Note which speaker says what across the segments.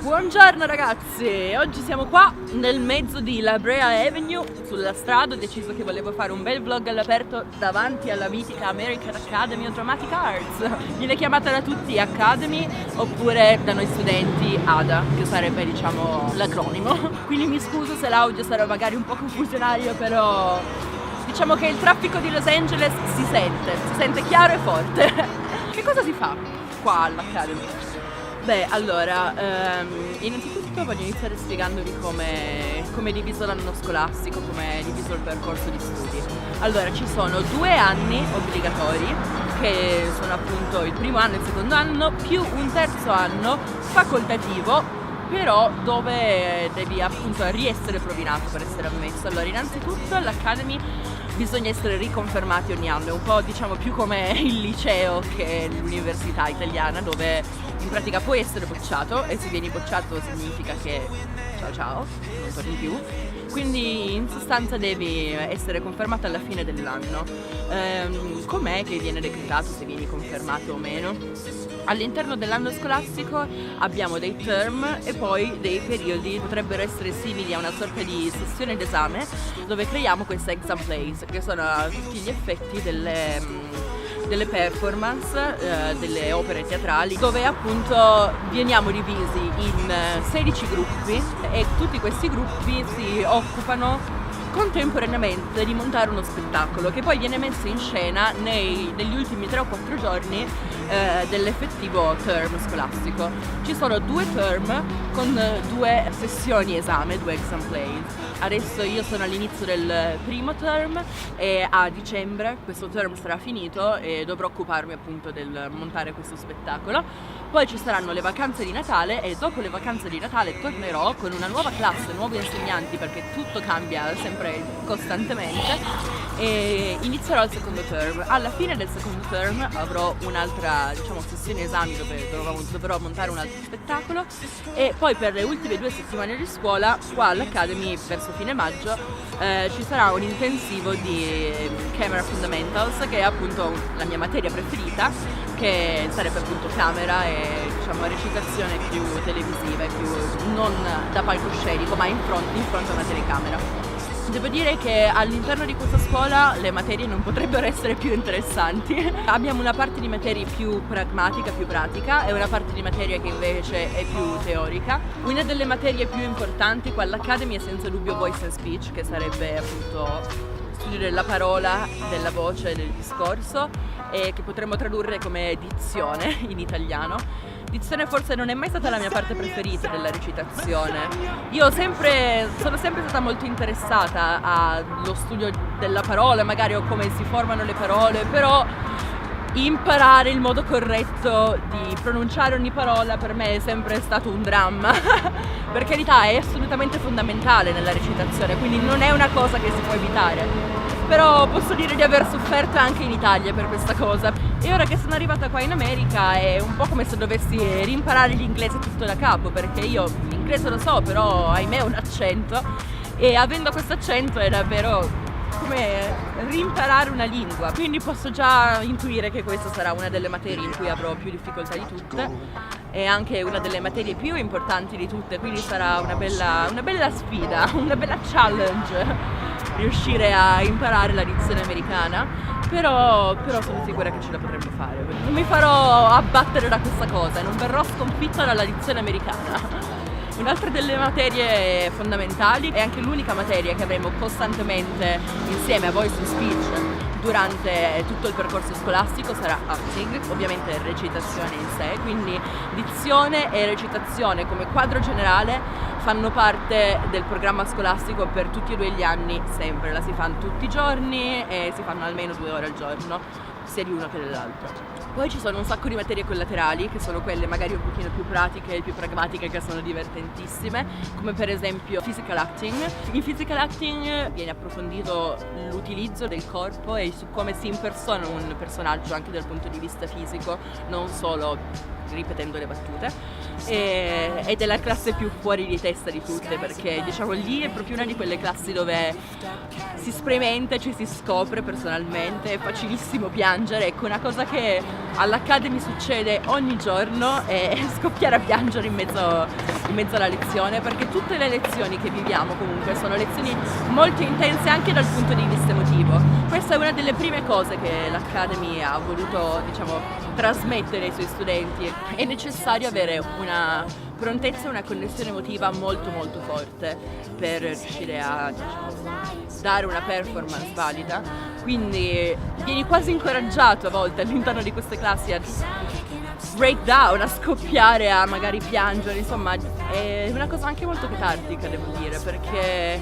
Speaker 1: Buongiorno ragazzi, oggi siamo qua nel mezzo di La Brea Avenue, sulla strada. Ho deciso che volevo fare un bel vlog all'aperto davanti alla mitica American Academy of Dramatic Arts. Viene chiamata da tutti Academy oppure da noi studenti ADA, che sarebbe diciamo l'acronimo. Quindi mi scuso se l'audio sarà magari un po' confusionario, però diciamo che il traffico di Los Angeles si sente chiaro e forte. Che cosa si fa qua all'Academy? Beh, allora, innanzitutto voglio iniziare spiegandovi come è diviso l'anno scolastico, come è diviso il percorso di studi. Allora, ci sono 2 anni obbligatori, che sono appunto il primo anno e il secondo anno, più un terzo anno facoltativo, però dove devi appunto riessere provinato per essere ammesso. Allora, innanzitutto all'Academy bisogna essere riconfermati ogni anno, è un po' diciamo più come il liceo che l'università italiana, dove in pratica puoi essere bocciato e se vieni bocciato significa che ciao, non torni più. Quindi in sostanza devi essere confermato alla fine dell'anno. Com'è che viene decretato se vieni confermato o meno? All'interno dell'anno scolastico abbiamo dei term e poi dei periodi, potrebbero essere simili a una sorta di sessione d'esame dove creiamo queste exam plays, che sono a tutti gli effetti delle performance, delle opere teatrali, dove appunto veniamo divisi in 16 gruppi e tutti questi gruppi si occupano contemporaneamente di montare uno spettacolo che poi viene messo in scena negli ultimi 3 o 4 giorni dell'effettivo term scolastico. Ci sono 2 term con 2 sessioni esame, 2 exam plays. Adesso io sono all'inizio del primo term e a dicembre questo term sarà finito e dovrò occuparmi appunto del montare questo spettacolo. Poi ci saranno le vacanze di Natale e dopo le vacanze di Natale tornerò con una nuova classe, nuovi insegnanti, perché tutto cambia sempre costantemente, e inizierò il secondo term. Alla fine del secondo term avrò un'altra sessione esami dove dovrò montare un altro spettacolo e poi per le ultime 2 settimane di scuola qua all'Academy verso fine maggio ci sarà un intensivo di Camera Fundamentals, che è appunto la mia materia preferita, che sarebbe appunto camera e recitazione più televisiva e più non da palcoscenico ma in fronte a una telecamera. Devo dire che all'interno di questa scuola le materie non potrebbero essere più interessanti. Abbiamo una parte di materia più pragmatica, più pratica, e una parte di materia che invece è più teorica. Una delle materie più importanti qua all'Academy è senza dubbio Voice and Speech, che sarebbe appunto studio della parola, della voce, del discorso, e che potremmo tradurre come dizione in italiano. Dizione forse non è mai stata la mia parte preferita della recitazione. Io sono sempre stata molto interessata allo studio della parola, magari o come si formano le parole, però imparare il modo corretto di pronunciare ogni parola per me è sempre stato un dramma. Per carità, è assolutamente fondamentale nella recitazione, quindi non è una cosa che si può evitare. Però posso dire di aver sofferto anche in Italia per questa cosa. E ora che sono arrivata qua in America è un po' come se dovessi rimparare l'inglese tutto da capo, perché io l'inglese lo so, però ahimè ho un accento, e avendo questo accento è davvero come rimparare una lingua. Quindi posso già intuire che questa sarà una delle materie in cui avrò più difficoltà di tutte e anche una delle materie più importanti di tutte, quindi sarà una bella sfida, una bella challenge riuscire a imparare la dizione americana, però sono sicura che ce la potremmo fare. Non mi farò abbattere da questa cosa e non verrò sconfitta dalla dizione americana. Un'altra delle materie fondamentali è anche l'unica materia che avremo costantemente insieme a Voice and Speech durante tutto il percorso scolastico sarà acting, ovviamente recitazione in sé, quindi dizione e recitazione come quadro generale fanno parte del programma scolastico per tutti e 2 gli anni, sempre, la si fanno tutti i giorni e si fanno almeno 2 ore al giorno, sia di uno che dell'altro. Poi ci sono un sacco di materie collaterali, che sono quelle magari un pochino più pratiche e più pragmatiche, che sono divertentissime, come per esempio physical acting. In physical acting viene approfondito l'utilizzo del corpo e su come si impersona un personaggio anche dal punto di vista fisico, non solo ripetendo le battute, ed è la classe più fuori di testa di tutte, perché lì è proprio una di quelle classi dove si sperimenta, ci si scopre personalmente, è facilissimo piangere. Ecco, una cosa che all'Academy succede ogni giorno è scoppiare a piangere in mezzo in mezzo alla lezione, perché tutte le lezioni che viviamo comunque sono lezioni molto intense anche dal punto di vista emotivo. Questa è una delle prime cose che l'Academy ha voluto, diciamo, trasmettere ai suoi studenti. È necessario avere una prontezza e una connessione emotiva molto molto forte per riuscire a, diciamo, dare una performance valida, quindi vieni quasi incoraggiato a volte all'interno di queste classi a breakdown, a scoppiare, a magari piangere, insomma è una cosa anche molto catartica, devo dire, perché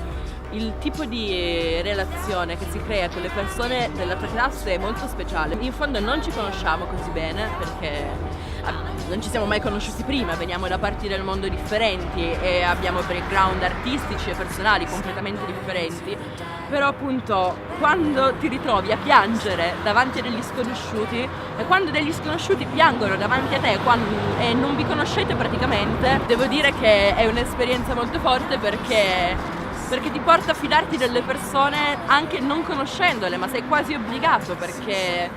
Speaker 1: il tipo di relazione che si crea con le persone della tua classe è molto speciale. In fondo non ci conosciamo così bene perché non ci siamo mai conosciuti prima, veniamo da parti del mondo differenti e abbiamo background artistici e personali completamente differenti, però appunto quando ti ritrovi a piangere davanti a degli sconosciuti e quando degli sconosciuti piangono davanti a te e non vi conoscete praticamente, devo dire che è un'esperienza molto forte perché ti porta a fidarti delle persone anche non conoscendole, ma sei quasi obbligato perché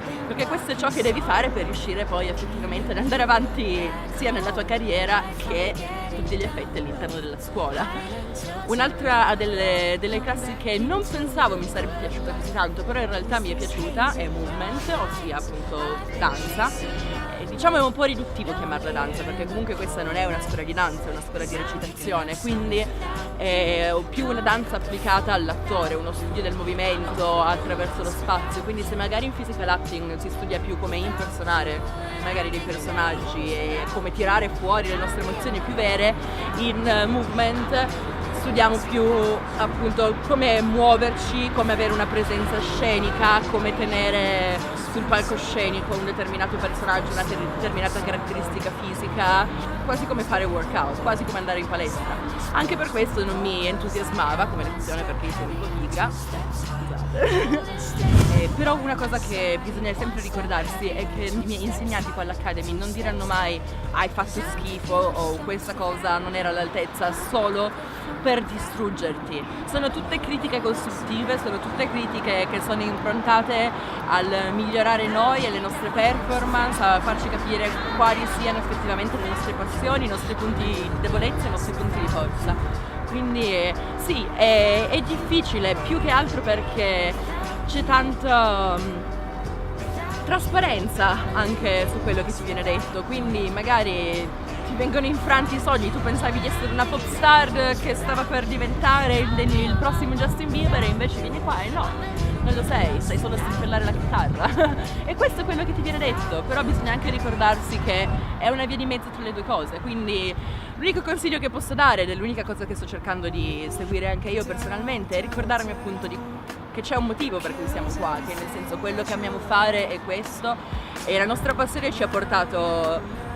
Speaker 1: questo è ciò che devi fare per riuscire poi effettivamente ad andare avanti sia nella tua carriera che a tutti gli effetti all'interno della scuola. Un'altra delle classi che non pensavo mi sarebbe piaciuta così tanto, però in realtà mi è piaciuta, è Movement, ossia appunto danza. Diciamo è un po' riduttivo chiamarla danza perché comunque questa non è una scuola di danza, è una scuola di recitazione, quindi è più una danza applicata all'attore, uno studio del movimento attraverso lo spazio, quindi se magari in physical acting si studia più come impersonare magari dei personaggi e come tirare fuori le nostre emozioni più vere, in Movement studiamo più appunto come muoverci, come avere una presenza scenica, come tenere sul palcoscenico un determinato personaggio, una determinata caratteristica fisica, quasi come fare workout, quasi come andare in palestra. Anche per questo non mi entusiasmava come lezione perché io sono un po' pigra. Però una cosa che bisogna sempre ricordarsi è che i miei insegnanti qua all'Academy non diranno mai hai fatto schifo o questa cosa non era all'altezza solo per distruggerti. Sono tutte critiche costruttive, sono tutte critiche che sono improntate al migliorare noi e le nostre performance, a farci capire quali siano effettivamente le nostre passioni, i nostri punti di debolezza e i nostri punti di forza. Quindi sì, è difficile più che altro perché c'è tanta trasparenza anche su quello che ti viene detto, quindi magari ti vengono infranti i sogni, tu pensavi di essere una pop star che stava per diventare il prossimo Justin Bieber e invece vieni qua e no, non lo sei solo a strimpellare la chitarra e questo è quello che ti viene detto, però bisogna anche ricordarsi che è una via di mezzo tra le due cose, quindi l'unico consiglio che posso dare ed è l'unica cosa che sto cercando di seguire anche io personalmente è ricordarmi appunto che c'è un motivo per cui siamo qua, che nel senso quello che amiamo fare è questo e la nostra passione ci ha portato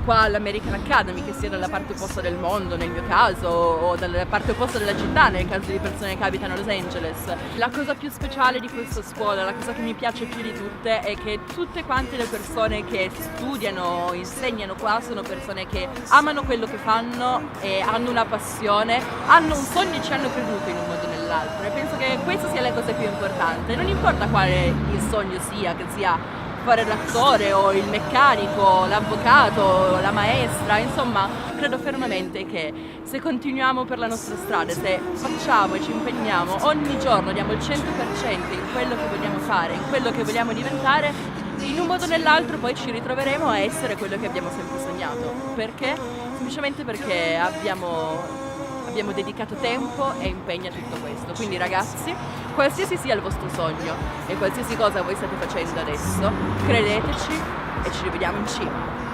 Speaker 1: qua all'American Academy, che sia dalla parte opposta del mondo nel mio caso o dalla parte opposta della città nel caso di persone che abitano a Los Angeles. La cosa più speciale di questa scuola, la cosa che mi piace più di tutte è che tutte quante le persone che studiano, insegnano qua sono persone che amano quello che fanno e hanno una passione, hanno un sogno e ci hanno creduto in un modo o nell'altro e penso che questa sia la cosa più importante, non importa quale il sogno sia, che sia fare l'attore o il meccanico, l'avvocato, la maestra, insomma credo fermamente che se continuiamo per la nostra strada, se facciamo e ci impegniamo ogni giorno, diamo il 100% in quello che vogliamo fare, in quello che vogliamo diventare, in un modo o nell'altro poi ci ritroveremo a essere quello che abbiamo sempre sognato. Perché? Semplicemente perché abbiamo dedicato tempo e impegno a tutto questo. Quindi ragazzi, qualsiasi sia il vostro sogno e qualsiasi cosa voi state facendo adesso, credeteci e ci rivediamo in cima.